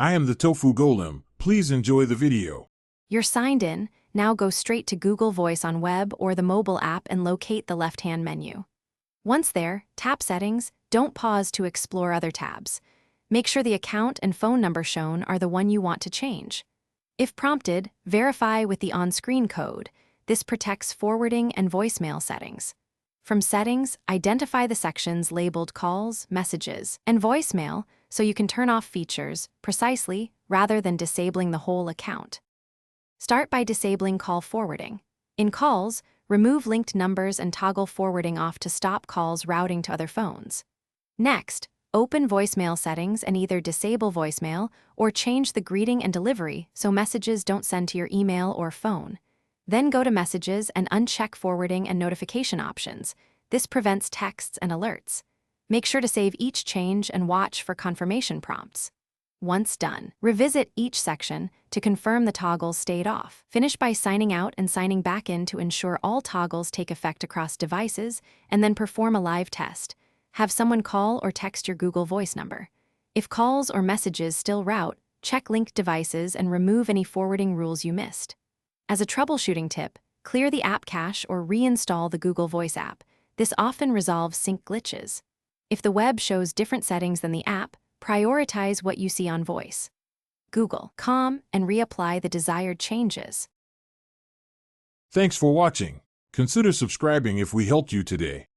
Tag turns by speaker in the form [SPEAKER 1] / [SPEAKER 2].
[SPEAKER 1] I am the Tofu Golem. Please enjoy the video.
[SPEAKER 2] You're signed in. Now go straight to Google Voice on web or the mobile app and locate the left-hand menu. Once there, tap Settings. Don't pause to explore other tabs. Make sure the account and phone number shown are the one you want to change. If prompted, verify with the on-screen code. This protects forwarding and voicemail settings. From Settings, identify the sections labeled Calls, Messages, and Voicemail so you can turn off features precisely rather than disabling the whole account. Start by disabling call forwarding. In Calls, remove linked numbers and toggle forwarding off to stop calls routing to other phones. Next, open voicemail settings and either disable voicemail or change the greeting and delivery so messages don't send to your email or phone. Then go to Messages and uncheck forwarding and notification options. This prevents texts and alerts. Make sure to save each change and watch for confirmation prompts. Once done, revisit each section to confirm the toggles stayed off. Finish by signing out and signing back in to ensure all toggles take effect across devices, and then perform a live test. Have someone call or text your Google Voice number. If calls or messages still route, check linked devices and remove any forwarding rules you missed. As a troubleshooting tip, clear the app cache or reinstall the Google Voice app. This often resolves sync glitches. If the web shows different settings than the app, prioritize what you see on Voice. Google.com and reapply the desired changes.
[SPEAKER 1] Thanks for watching. Consider subscribing if we helped you today.